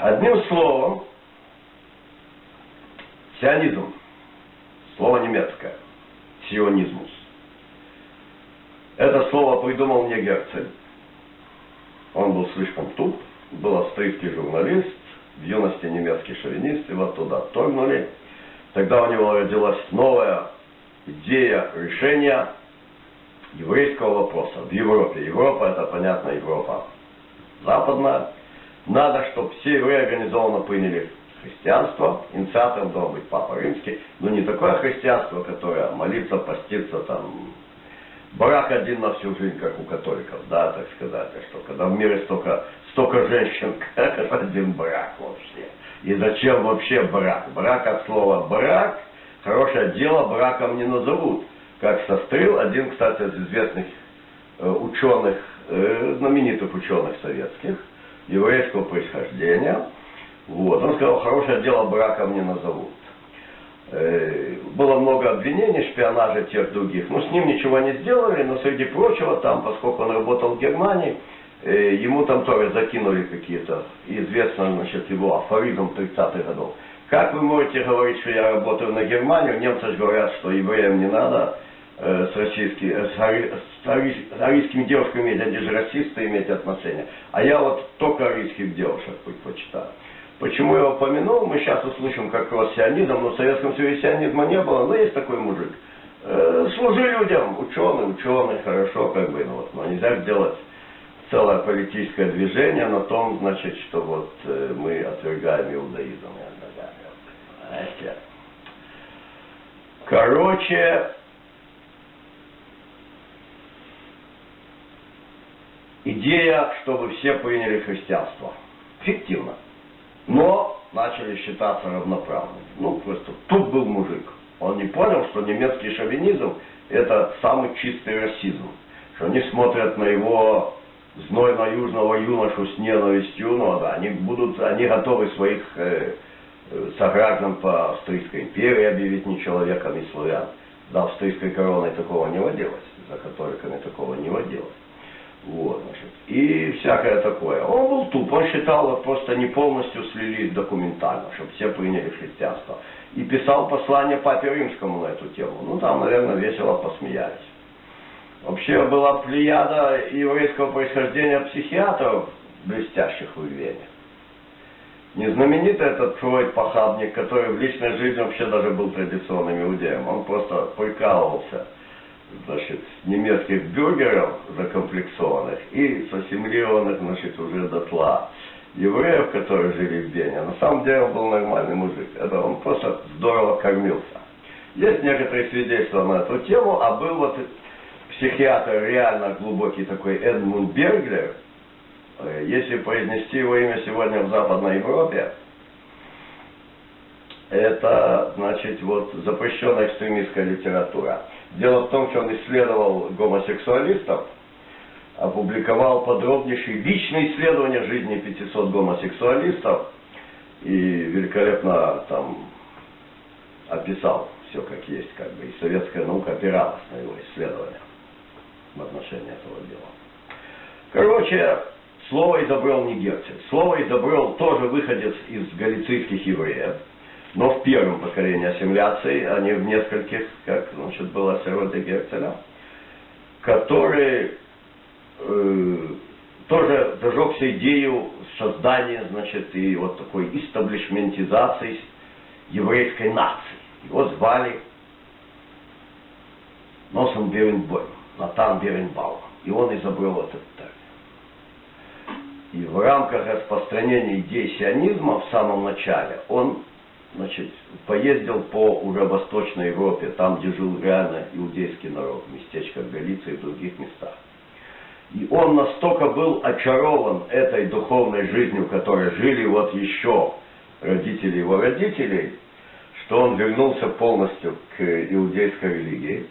Одним словом, сионизм, слово немецкое, сионизмус. Это слово придумал мне Герцель. Он был слишком туп, был австрийский журналист, в юности немецкий шовинист, его туда отторгнули. Тогда у него родилась новая идея решения еврейского вопроса в Европе. Европа, это, понятно, Европа западная. Надо, чтобы все евреи организованно приняли христианство. Инициатором должен быть Папа Римский. Но не такое христианство, которое молится, постится, там, брак один на всю жизнь, как у католиков, да, так сказать. А что, когда в мире столько женщин, как один брак вообще. И зачем вообще брак? Брак от слова брак, хорошее дело браком не назовут. Как сострил один, кстати, из известных ученых, знаменитых ученых советских, еврейского происхождения. Вот. Он сказал, хорошее дело браком не назовут. Было много обвинений, шпионажа тех других. Но с ним ничего не сделали, но среди прочего, там, поскольку он работал в Германии, ему там тоже закинули какие-то, известно, значит, его афоризм 30-х годов. Как вы можете говорить, что я работаю на Германию? Немцы же говорят, что евреям не надо с арийскими девушками иметь, они же расисты иметь отношения. А я вот только арийских девушек предпочитаю. Почему я упомянул? Мы сейчас услышим как раз сионизм, но в Советском Союзе сионизма не было, но есть такой мужик. Служи людям, ученый, хорошо, как бы, но нельзя сделать целое политическое движение на том, значит, что вот мы отвергаем иудаизм. Знаете. Короче, идея, чтобы все приняли христианство. Фиктивно. Но начали считаться равноправными. Ну, просто тут был мужик. Он не понял, что немецкий шовинизм это самый чистый расизм. Что они смотрят на его знойно-южного юношу с ненавистью, ну да, они готовы своих сограждан по Австрийской империи объявить не человеком и славян. За австрийской короной такого не водилось, за католиками такого не водилось. Вот, значит, и всякое такое. Он был туп, он считал, вот просто не полностью слились документально, чтобы все приняли христианство. И писал послание Папе Римскому на эту тему. Ну, там, наверное, весело посмеялись. Вообще была плеяда еврейского происхождения психиатров, блестящих в Вене. Не знаменитый этот Фройд-похабник, который в личной жизни вообще даже был традиционным иудеем. Он просто прикалывался, значит, немецких бюргеров закомплексованных и с ассимилированных, значит, уже дотла евреев, которые жили в Вене. На самом деле он был нормальный мужик. Это он просто здорово кормился. Есть некоторые свидетельства на эту тему, а был вот психиатр реально глубокий такой Эдмунд Берглер. Если произнести его имя сегодня в Западной Европе, это, значит, вот запрещенная экстремистская литература. Дело в том, что он исследовал гомосексуалистов, опубликовал подробнейшие личные исследования жизни 500 гомосексуалистов и великолепно там описал все как есть, как бы, и советская наука опиралась на его исследования в отношении этого дела. Короче, слово изобрел не Герцель. Слово изобрел тоже выходец из галицийских евреев, но в первом поколении ассимиляции, а не в нескольких, как, значит, было сироте Герцеля, который тоже зажегся идею создания, значит, и вот такой истаблишментизации еврейской нации. Его звали Носом Беренбойм, Натан Беренбаум. И он изобрел этот термин. И в рамках распространения идей сионизма в самом начале он, значит, поездил по уже Восточной Европе, там, где жил реально иудейский народ, в местечках Галиции и в других местах. И он настолько был очарован этой духовной жизнью, в которой жили вот еще родители его родителей, что он вернулся полностью к иудейской религии.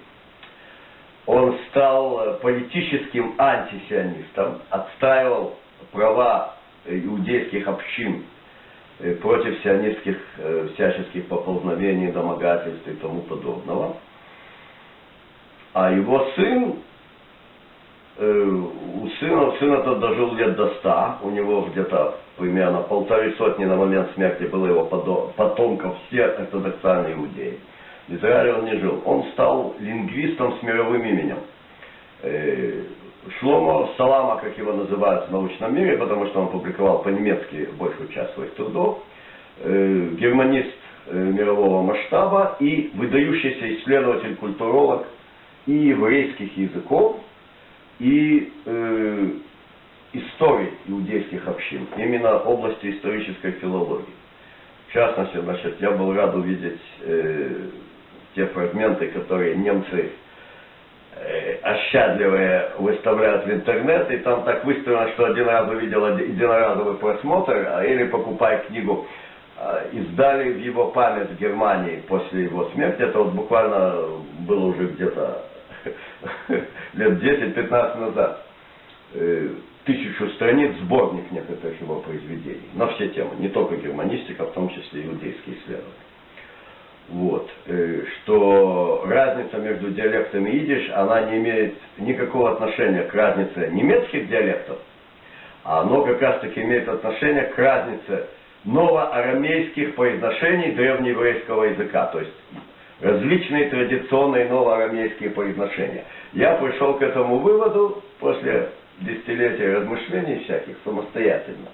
Он стал политическим антисионистом, отстаивал права иудейских общин против сионистских всяческих поползновений, домогательств и тому подобного. А его сын у сына тот дожил лет до 100, у него где-то примерно 150 на момент смерти было его потомков, все ортодоксальные иудеи. В Израиле он не жил. Он стал лингвистом с мировым именем. Шломо Салама, как его называют в научном мире, потому что он публиковал по-немецки большую часть своих трудов, германист мирового масштаба и выдающийся исследователь, культуролог и еврейских языков, и истории иудейских общин, именно в области исторической филологии. В частности, значит, я был рад увидеть те фрагменты, которые немцы ощадливые выставляют в интернет, и там так выставлено, что один раз увидел единоразовый просмотр, или покупая книгу, издали в его память в Германии после его смерти, это вот буквально было уже где-то лет 10-15 назад, 1000 страниц, сборник некоторых его произведений, на все темы, не только германистика, в том числе и иудейские исследования. Вот, что разница между диалектами идиш, она не имеет никакого отношения к разнице немецких диалектов, а оно как раз таки имеет отношение к разнице новоарамейских произношений древнееврейского языка, то есть различные традиционные новоарамейские произношения. Я пришел к этому выводу после десятилетий размышлений всяких самостоятельно,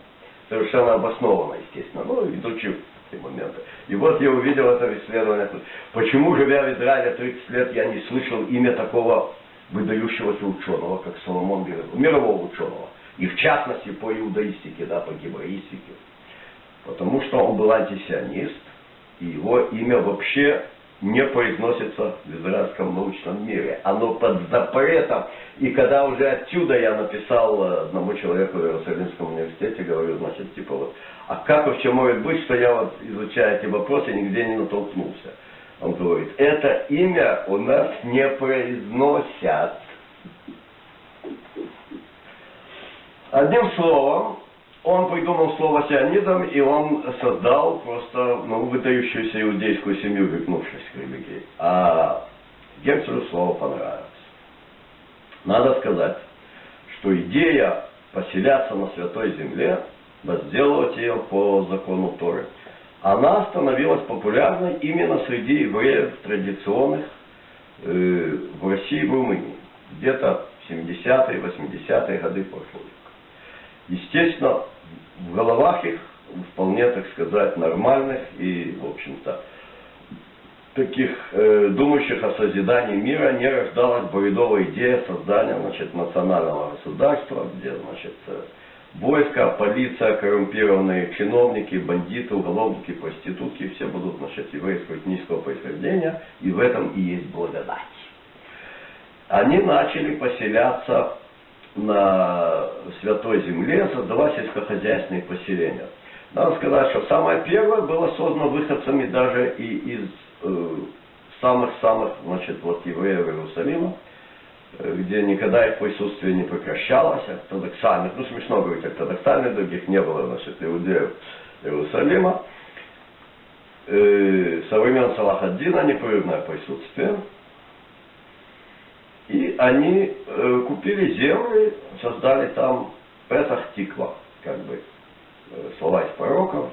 совершенно обоснованно, естественно, изучив эти моменты. И вот я увидел это исследование. Почему, живя в Израиле 30 лет, я не слышал имя такого выдающегося ученого, как Соломон Герезов, мирового ученого, и в частности по иудаистике, да, по гебраистике. Потому что он был антисионист, и его имя вообще не произносится в израильском научном мире. Оно под запретом. И когда уже отсюда я написал одному человеку в Иерусалимском университете, говорю, значит, типа вот, а как вообще может быть, что я вот, изучая эти вопросы, нигде не натолкнулся? Он говорит, это имя у нас не произносят. Одним словом, он придумал слово сионизм, и он создал просто выдающуюся иудейскую семью, вернувшись к религии. А Герцелю слово понравилось. Надо сказать, что идея поселяться на Святой Земле, возделывать ее по закону Торы, она становилась популярной именно среди евреев традиционных в России и в Румынии. Где-то в 70-е, 80-е годы прошлого века. Естественно, в головах их вполне, так сказать, нормальных и, в общем-то, таких думающих о созидании мира не рождалась бредовая идея создания, значит, национального государства, где, значит, войско, полиция, коррумпированные чиновники, бандиты, уголовники, проститутки, все будут, значит, еврейского этнического происхождения, и в этом и есть благодать. Они начали поселяться на Святой Земле, создавать сельскохозяйственные поселения. Надо сказать, что самое первое было создано выходцами даже и из самых-самых, значит, вот евреев Иерусалима, где никогда их присутствие не прекращалось, ортодоксальных, смешно говорить ортодоксальных, других не было, значит, иудеев Иерусалима. Со времен Салах-ад-Дина непрерывное присутствие. И они купили земли, создали там Песах-Тиква, как бы, слова из пророков,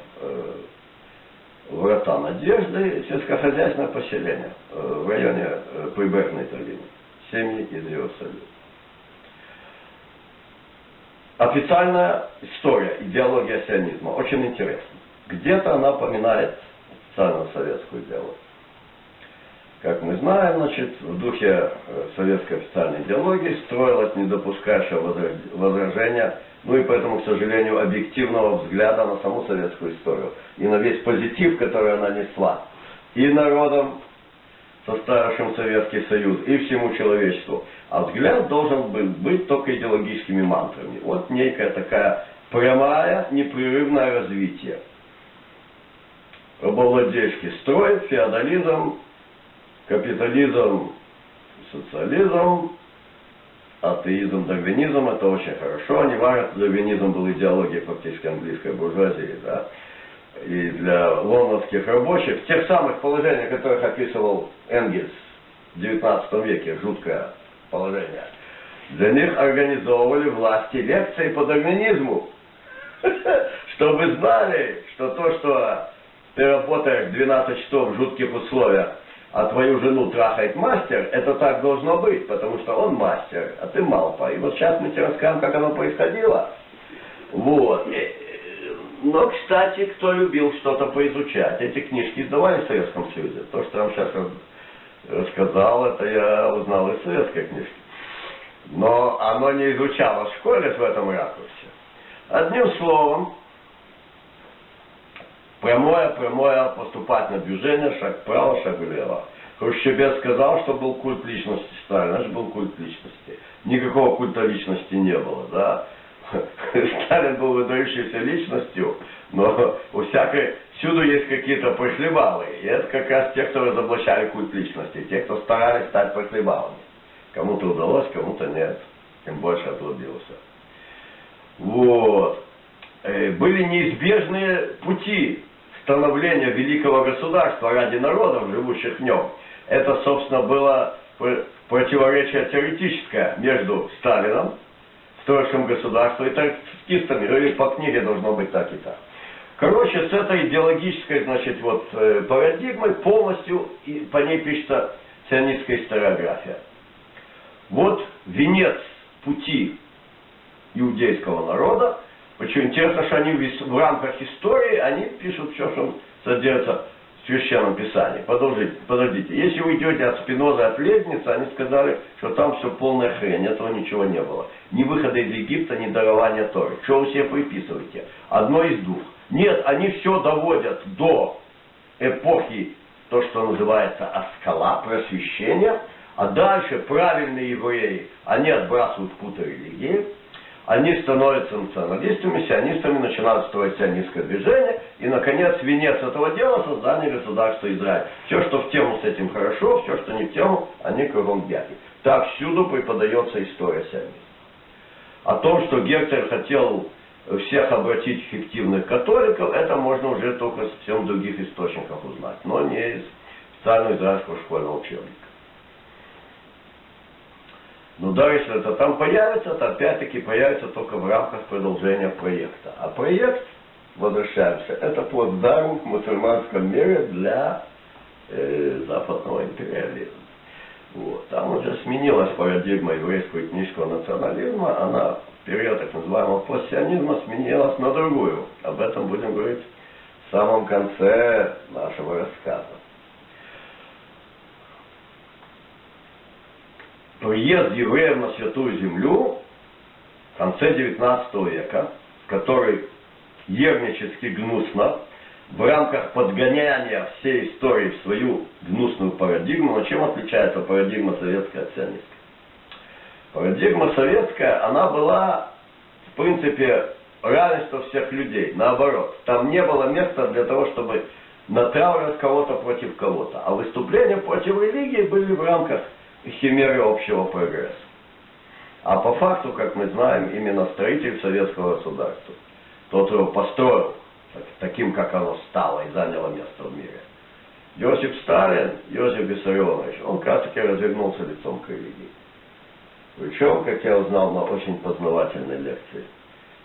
врата надежды, сельскохозяйственное поселение в районе прибрежной долины, семьи из Иерусалима. Официальная история, идеология сионизма очень интересна. Где-то она напоминает социально-советскую идеологию. Как мы знаем, значит, в духе советской официальной идеологии строилась не допускающая возражения, и поэтому, к сожалению, объективного взгляда на саму советскую историю и на весь позитив, который она несла и народам, составившим Советский Союз, и всему человечеству. А взгляд должен быть только идеологическими мантрами. Вот некая такая прямая, непрерывное развитие. Рабовладельческий строй, феодализм, капитализм, социализм, атеизм, дарвинизм, это очень хорошо. Не важно, дарвинизм был идеологией фактически английской буржуазии, да. И для лондонских рабочих, в тех самых положениях, которых описывал Энгельс в XIX веке, жуткое положение. Для них организовывали власти лекции по дарвинизму. Чтобы знали, что то, что ты работаешь 12 часов в жутких условиях, а твою жену трахает мастер, это так должно быть, потому что он мастер, а ты малпа. И вот сейчас мы тебе расскажем, как оно происходило. Вот. Но, кстати, кто любил что-то поизучать, эти книжки издавали в Советском Союзе. То, что я вам сейчас рассказал, это я узнал из советской книжки. Но оно не изучалось в школе в этом ракурсе. Одним словом, прямое поступательное движение, шаг вправо, шаг влево. Хрущебец сказал, что был культ личности Сталина, значит был культ личности. Никакого культа личности не было, да. Сталин был выдающейся личностью, но всюду есть какие-то прихлебалы. И это как раз те, кто разоблачали культ личности, те, кто старались стать прихлебалами. Кому-то удалось, кому-то нет. Тем больше отлобился. Вот. Были неизбежные пути становления великого государства ради народов, живущих в нем. Это, собственно, было противоречие теоретическое между Сталином, строившим государство, и троцкистами, или по книге должно быть так и так. Короче, с этой идеологической, значит, вот, парадигмой полностью по ней пишется сионистская историография. Вот венец пути иудейского народа. Очень интересно, что они в рамках истории, они пишут все, что содержится в Священном Писании. Подождите, если вы идете от Спинозы, от Лейбница, они сказали, что там все полная хрень, этого ничего не было. Ни выхода из Египта, ни дарования Торы. Что вы себе приписываете? Одно из двух. Нет, они все доводят до эпохи, то, что называется аскала, просвещения, а дальше правильные евреи, они отбрасывают путы религии, они становятся националистами, сионистами, начинают строить сионистское движение, и, наконец, венец этого дела — создание государства Израиль. Все, что в тему с этим хорошо, все, что не в тему, они кругом бяки. Так всюду преподается история сионизма. О том, что Герцль хотел всех обратить в фиктивных католиков, это можно уже только в совсем других источниках узнать, но не из специального израильского школьного учебника. Но даже если это там появится, то опять-таки появится только в рамках продолжения проекта. А проект, возвращаемся, это плацдарм в мусульманском мире для западного империализма. Вот. Там уже сменилась парадигма еврейского этнического национализма, она в период так называемого постсионизма сменилась на другую. Об этом будем говорить в самом конце нашего рассказа. Приезд евреев на Святую Землю в конце XIX века, который ернически гнусно, в рамках подгоняния всей истории в свою гнусную парадигму. Но чем отличается парадигма советская от сионистской? Парадигма советская, она была, в принципе, равенство всех людей. Наоборот, там не было места для того, чтобы натравливать кого-то против кого-то. А выступления против религии были в рамках химеры общего прогресса. А по факту, как мы знаем, именно строитель советского государства, тот, кто его построил таким, как оно стало и заняло место в мире, Иосиф Сталин, Иосиф Виссарионович, он как раз таки развернулся лицом к религии. Причем, как я узнал на очень познавательной лекции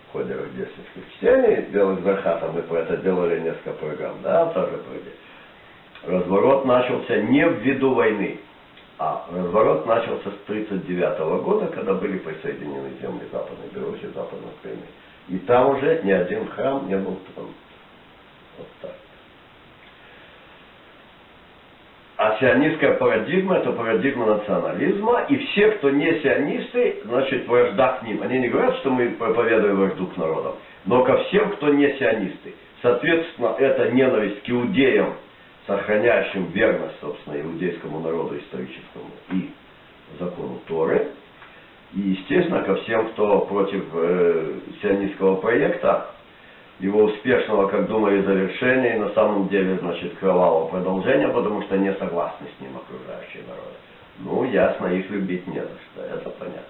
в ходе рождественских чтений, «Белых Захатов», мы про это делали несколько программ, да, тоже были. Разворот начался не ввиду войны, а разворот начался с 1939 года, когда были присоединены земли Западной Беларуси и Западной Украины. И там уже ни один храм не был тронут. Вот так. А сионистская парадигма — это парадигма национализма, и все, кто не сионисты, значит, вражда к ним. Они не говорят, что мы проповедуем вражду к народам, но ко всем, кто не сионисты. Соответственно, это ненависть к иудеям, сохраняющим верность, собственно, иудейскому народу историческому и закону Торы. И, естественно, ко всем, кто против сионистского проекта, его успешного, как думали, завершения, и на самом деле, значит, кровавого продолжения, потому что не согласны с ним окружающие народы. Ну, ясно, их любить не за что, это понятно.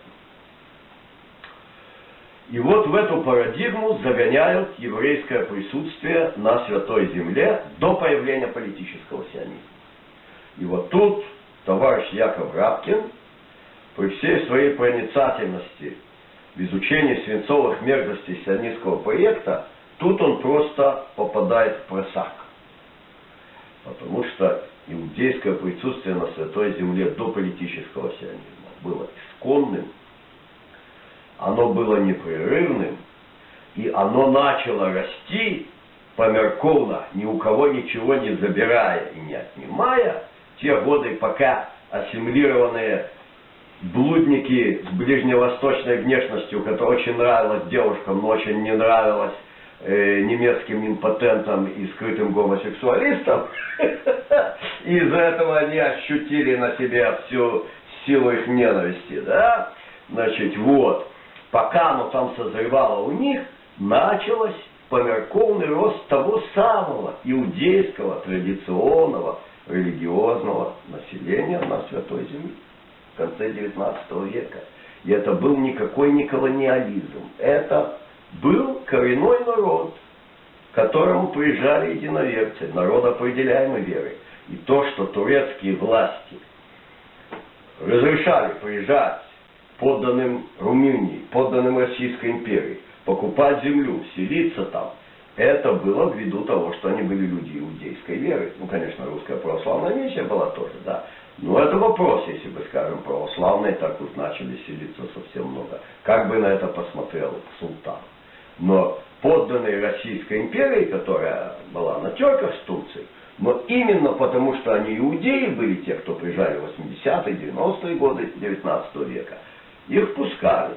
И вот в эту парадигму загоняют еврейское присутствие на Святой Земле до появления политического сионизма. И вот тут товарищ Яков Рабкин при всей своей проницательности в изучении свинцовых мерзостей сионистского проекта, тут он просто попадает в просак. Потому что иудейское присутствие на Святой Земле до политического сионизма было исконным, оно было непрерывным, и оно начало расти померковно, ни у кого ничего не забирая и не отнимая, те годы, пока ассимилированные блудники с ближневосточной внешностью, которая очень нравилась девушкам, но очень не нравилась немецким импотентам и скрытым гомосексуалистам, и из-за этого они ощутили на себе всю силу их ненависти, да? Значит, вот, пока оно там созревало у них, началось померковный рост того самого иудейского, традиционного, религиозного населения на Святой Земле в конце XIX века. И это был никакой не колониализм. Это был коренной народ, к которому приезжали единоверцы, народ определяемой верой. И то, что турецкие власти разрешали приезжать подданным Румынии, подданным Российской империи, покупать землю, селиться там, это было ввиду того, что они были люди иудейской веры. Ну, конечно, русская православная миссия была тоже, да. Но это вопрос, если бы, скажем, православные так вот начали селиться совсем много. Как бы на это посмотрел султан. Но подданные Российской империи, которая была на терках с Турцией, но именно потому, что они иудеи были, те, кто приезжали в 80-е, 90-е годы 19 века, их пускали.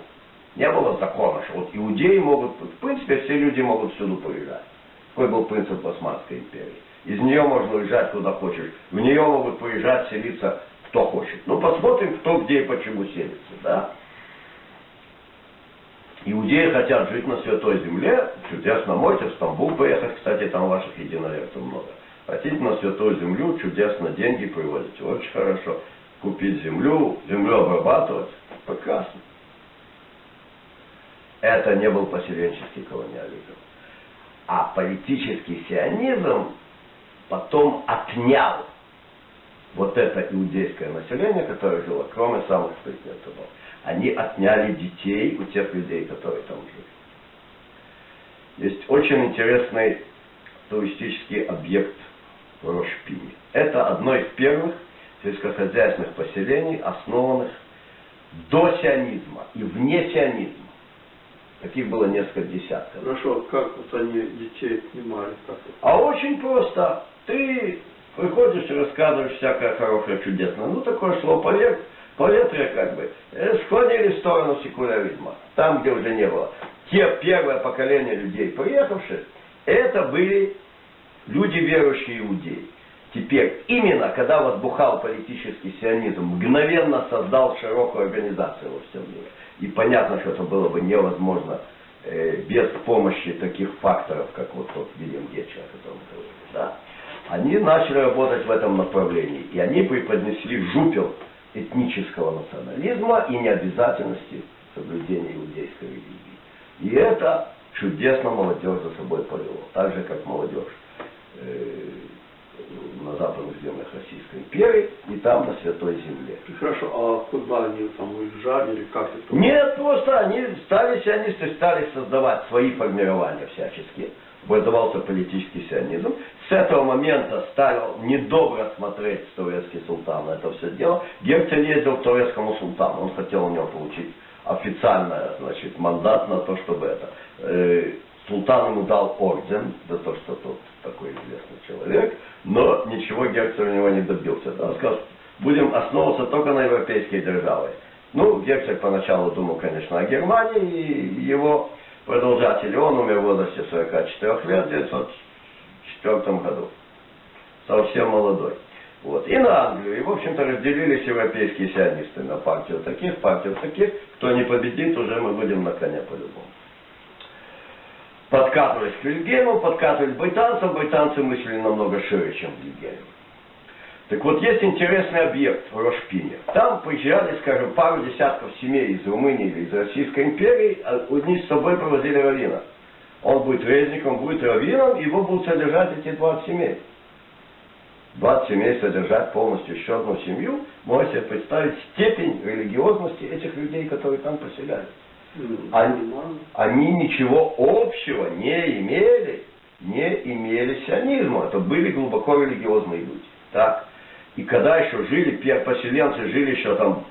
Не было закона, что вот иудеи могут, в принципе, все люди могут всюду поезжать. Такой был принцип Османской империи. Из нее можно уезжать куда хочешь. В нее могут поезжать, селиться кто хочет. Ну, посмотрим, кто где и почему селится, да? Иудеи хотят жить на Святой Земле. Чудесно, можете в Стамбул поехать, кстати, там ваших единоверцев много. Хотите на Святую Землю, чудесно, деньги привозите, очень хорошо. Купить землю, землю обрабатывать, прекрасно. Это не был поселенческий колониализм. А политический сионизм потом отнял вот это иудейское население, которое жило, кроме самых президентов. Они отняли детей у тех людей, которые там жили. Есть очень интересный туристический объект в Рошпине. Это одно из первых сельскохозяйственных поселений, основанных до сионизма и вне сионизма. Таких было несколько десятков. Хорошо, как вот они детей отнимали? А очень просто. Ты приходишь и рассказываешь всякое хорошее, чудесное. Ну, такое шло поветрие как бы. Склонили в сторону секуляризма. Там, где уже не было. Те первое поколение людей, приехавших, это были люди, верующие иудеи. Теперь, именно когда возбухал политический сионизм, мгновенно создал широкую организацию во всем мире. И понятно, что это было бы невозможно без помощи таких факторов, как вот тот Вильям Гетчер, о котором мы говорили. Да? Они начали работать в этом направлении. И они преподнесли жупел этнического национализма и необязательности соблюдения иудейской религии. И это чудесно молодежь за собой повело. Так же, как молодежь на западных землях Российской империи и там на Святой Земле. Хорошо, а куда они там уезжали или как это? Нет, просто они сионисты стали создавать свои формирования всяческие. Образовался политический сионизм. С этого момента стал недобро смотреть турецкий султан на это все дело. Герцен ездил к турецкому султану. Он хотел у него получить официально, значит, мандат на то, чтобы это. Султан ему дал орден за то, что тот такой известный человек, но ничего Герцен у него не добился. Он сказал, будем основываться только на европейские державы. Ну, Герцен поначалу думал, конечно, о Германии, и его продолжатель, он умер в возрасте 44 лет в 1904 году. Совсем молодой. Вот. И на Англию. И, в общем-то, разделились европейские сионисты на партию таких. Кто не победит, уже мы будем на коне по-любому. Подкатывались к Вильгельму, подкатывались к британцам. Британцы мыслили намного шире, чем Вильгельм. Так вот, есть интересный объект в Рошпине. Там приезжали, скажем, пару десятков семей из Румынии или из Российской империи, а они с собой провозили раввина. Он будет резником, будет раввином, его будут содержать эти 20 семей. 20 семей содержать полностью еще одну семью, можете себе представить степень религиозности этих людей, которые там поселялись. Они ничего общего не имели с сионизмом. Это были глубоко религиозные люди. Так. И когда еще жили, поселенцы жили еще там,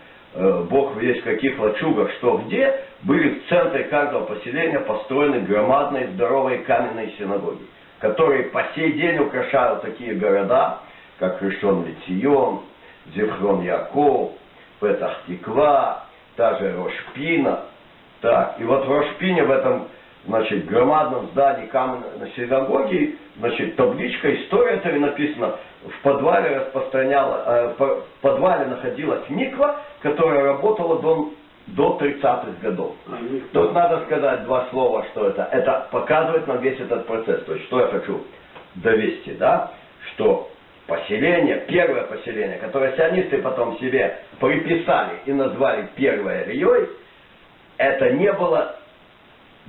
бог весть в каких лачугах, что где, были в центре каждого поселения построены громадные здоровые каменные синагоги, которые по сей день украшают такие города, как Ришон-ле-Цион, Зефрон-Яков, Петах-Тиква, та же Рош-Пина. Так, и вот в Рош-Пине, в этом, значит, громадном здании каменной синагоги, значит, табличка, история это написано, в подвале в подвале находилась миква, которая работала до 30-х годов. Тут надо сказать два слова, что это. Это показывает нам весь этот процесс. То есть, что я хочу довести, да? Что поселение, первое поселение, которое сионисты потом себе приписали и назвали первой Ильей, это не было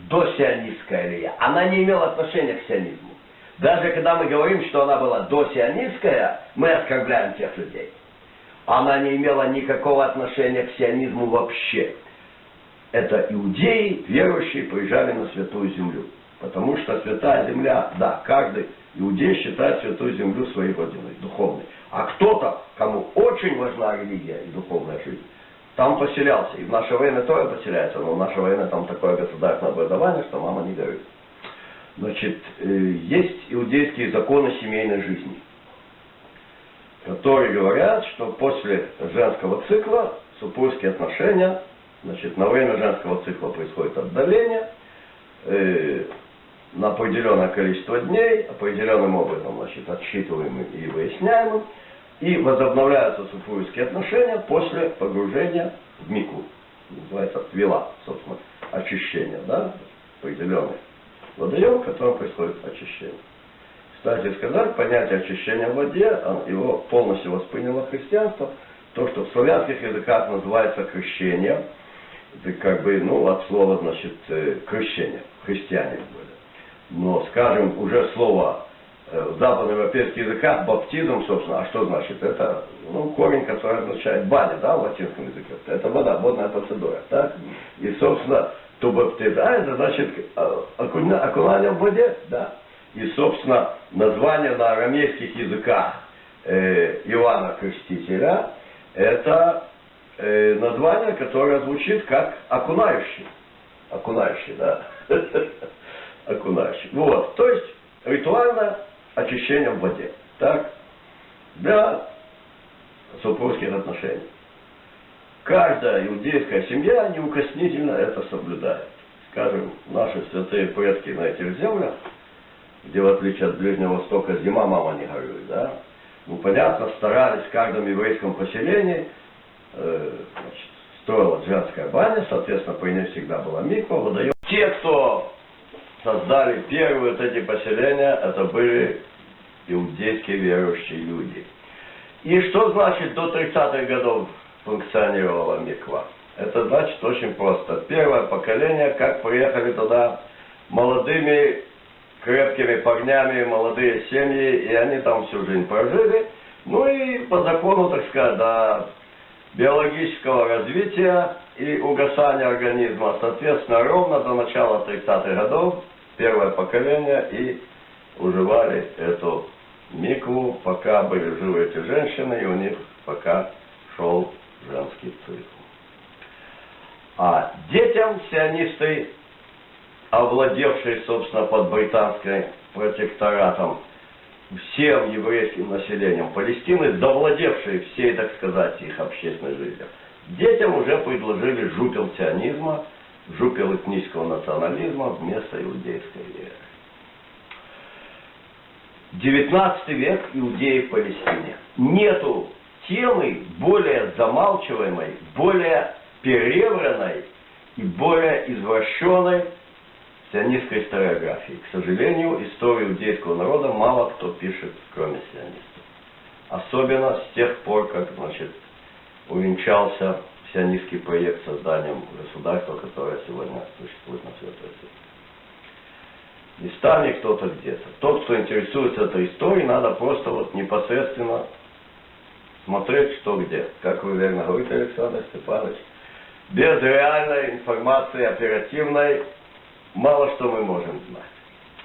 досионистская Илья. Она не имела отношения к сионизму. Даже когда мы говорим, что она была досионистская, мы оскорбляем тех людей. Она не имела никакого отношения к сионизму вообще. Это иудеи, верующие, приезжали на Святую Землю. Потому что Святая Земля, да, каждый иудей считает Святую Землю своей родиной, духовной. А кто-то, кому очень важна религия и духовная жизнь, там поселялся. И в наше время тоже поселяется, но в наше время там такое государственное образование, что мама не горюет. Значит, есть иудейские законы семейной жизни, которые говорят, что после женского цикла супружеские отношения, значит, на время женского цикла происходит отдаление, на определенное количество дней, определенным образом, значит, отсчитываемым и выясняемым, и возобновляются супружеские отношения после погружения в микву. Называется твила, собственно, очищение, да, определенный водоем, в котором происходит очищение. Кстати сказать, понятие очищения в воде, его полностью восприняло христианство, то, что в славянских языках называется крещением, это как бы, ну, от слова, значит, крещение, христиане были. Но, скажем, уже слово в западноевропейских языках баптизм, собственно, а что значит? Это, ну, корень, который означает баня, да, в латинском языке. Это вода, водная процедура, так? И, собственно, то баптиза, это значит окунание в воде, да? И, собственно, название на арамейских языках Иоанна Крестителя, это название, которое звучит как окунающий. Окунающий, да. Окунающий. Вот, то есть ритуальное очищение в воде. Так? Для супружеских отношений. Каждая иудейская семья неукоснительно это соблюдает. Скажем, наши святые предки на этих землях, где в отличие от Ближнего Востока зима мама не горюет, да? Ну, понятно, старались в каждом еврейском поселении, значит, строилась женская баня, соответственно, при ней всегда была миква, водоем. Те, кто создали первые вот эти поселения, это были иудейские верующие люди. И что значит до 30-х годов функционировала миква? Это значит очень просто. Первое поколение, как приехали туда молодыми, крепкими парнями, молодые семьи, и они там всю жизнь прожили. Ну и по закону, так сказать, до биологического развития и угасания организма, соответственно, ровно до начала 30-х годов первое поколение и уживали эту микву, пока были живы эти женщины, и у них пока шел женский цикл. А детям сионисты, овладевшие, собственно, под британским протекторатом всем еврейским населением Палестины, завладевшие всей, так сказать, их общественной жизнью, детям уже предложили жупел сионизма, жупел этнического национализма вместо иудейской веры. 19 век иудеи в Палестине. Нету темы более замалчиваемой, более перевранной и более извращенной сионистской историографии. К сожалению, историю иудейского народа мало кто пишет, кроме сионистов. Особенно с тех пор, как, значит, увенчался сионистский проект созданием государства, которое сегодня существует на Святой Земле. местами, кто-то где-то. Тот, кто интересуется этой историей, надо просто вот непосредственно смотреть, что где. Как вы верно говорите, Александр Степанович, без реальной информации оперативной мало что мы можем знать.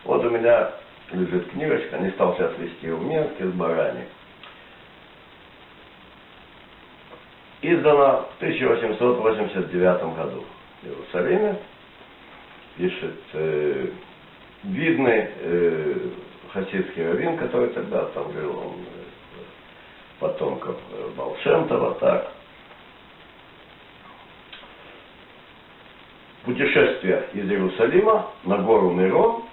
Вот у меня лежит книжечка, не стал сейчас вести в Минске с Барани. Издана в 1889 году в Иерусалиме. Пишет видный хасидский раввин, который тогда там жил, он потомков Баал Шем Това, так. Путешествие из Иерусалима на гору Мирон,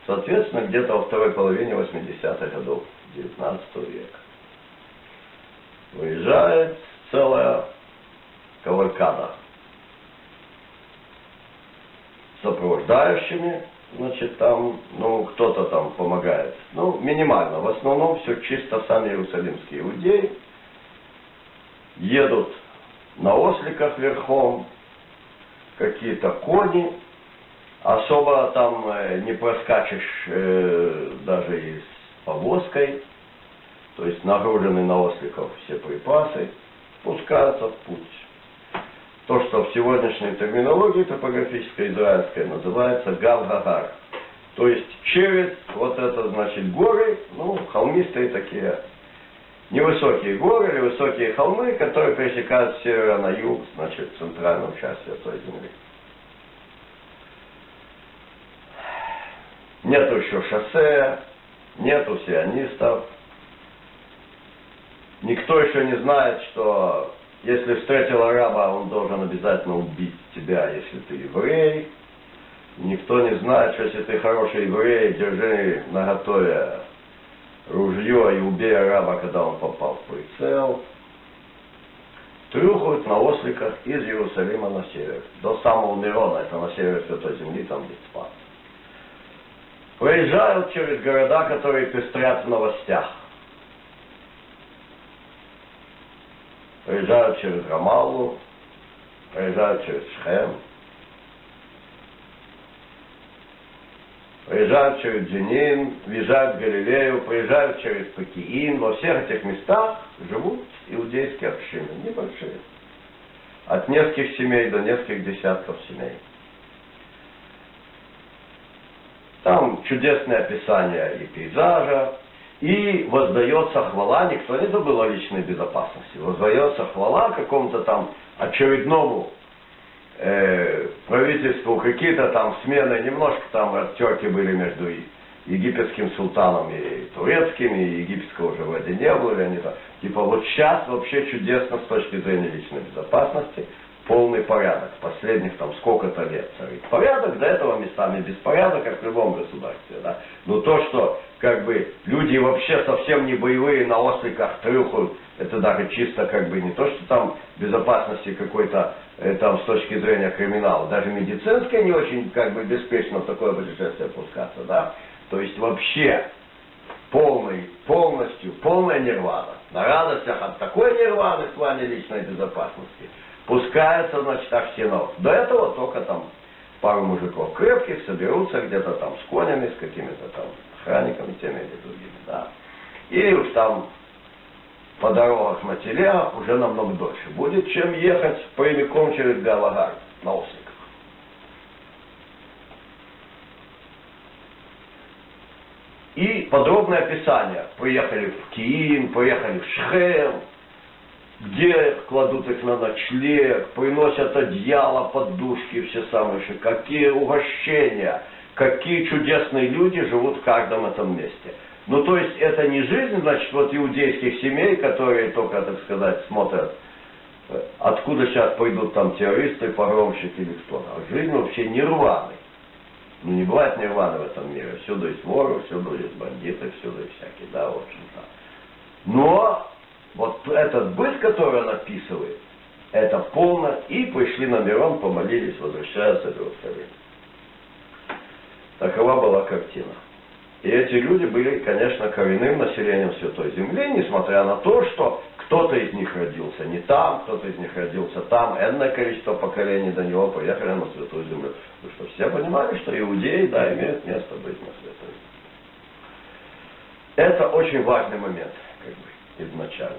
соответственно, где-то во второй половине 80-х годов 19 века. Выезжает целая кавалькада сопровождающими, значит, там, ну, кто-то там помогает. Ну, минимально. В основном все чисто сами иерусалимские иудеи. Едут на осликах верхом, какие-то кони. Особо там не проскачешь даже и с повозкой. То есть нагружены на осликов все припасы, пускаются в путь. То, что в сегодняшней терминологии топографической израильской называется Гав-Гагар. То есть через вот это, значит, горы, ну, холмистые такие, невысокие горы или высокие холмы, которые пересекают с севера на юг, значит, центральную часть Святой Земли. Нету еще шоссе, нету сионистов. Никто еще не знает, что если встретил араба, он должен обязательно убить тебя, если ты еврей. Никто не знает, что если ты хороший еврей, держи наготове ружье и убей араба, когда он попал в прицел. Трюхают на осликах из Иерусалима на север. До самого Мирона, это на севере Святой Земли, там где Цфат. Проезжают через города, которые пестрят в новостях. Проезжают через Рамаллу, проезжают через Шхем, проезжают через Дженин, въезжают в Галилею, проезжают через Пекиин. Во всех этих местах живут иудейские общины, небольшие. От нескольких семей до нескольких десятков семей. Там чудесное описание и пейзажа, и воздается хвала, никто не забыл о личной безопасности, воздается хвала какому-то там очередному правительству, какие-то там смены, немножко там растерки были между египетским султаном и турецким, и египетского уже вроде не было, или они там, типа вот сейчас вообще чудесно с точки зрения личной безопасности, полный порядок, последних там сколько-то лет царит порядок, до этого местами беспорядок, как в любом государстве, да. Но то, что как бы люди вообще совсем не боевые, на осликах трюхают, это даже чисто как бы не то, что там безопасности какой-то там с точки зрения криминала, даже медицинской не очень как бы беспечно в такое путешествие пускаться, да. То есть вообще полностью полная нирвана. На радостях от такой нирваны в плане личной безопасности пускается, значит, Ахсинов. До этого только там пару мужиков крепких соберутся где-то там с конями, с какими-то там охранниками, теми или другими, да. И уж там по дорогах на телегах уже намного дольше будет, чем ехать прямиком через Гав-Гагар на осликах. И подробное описание. Поехали в Киин, поехали в Шхем, где кладут их на ночлег, приносят одеяло, подушки, все самые какие угощения, какие чудесные люди живут в каждом этом месте. Ну, то есть, это не жизнь, значит, вот иудейских семей, которые только, так сказать, смотрят, откуда сейчас пойдут там террористы, погромщики или кто-то. А жизнь вообще нирваны. Ну, не бывает нирваны в этом мире. Всюду есть воры, всюду есть бандиты, всюду есть всякие, да, в общем-то. Но вот этот быт, который он описывает, это полно. И пришли на Мирон, помолились, возвращаются в Иерусалим. Такова была картина. И эти люди были, конечно, коренным населением Святой Земли, несмотря на то, что Кто-то из них родился не там, кто-то из них родился там, энное количество поколений до него поехали на Святую Землю. Потому что все понимали, что иудеи, да, имеют место быть на Святой Земле. Это очень важный момент, как бы, изначально.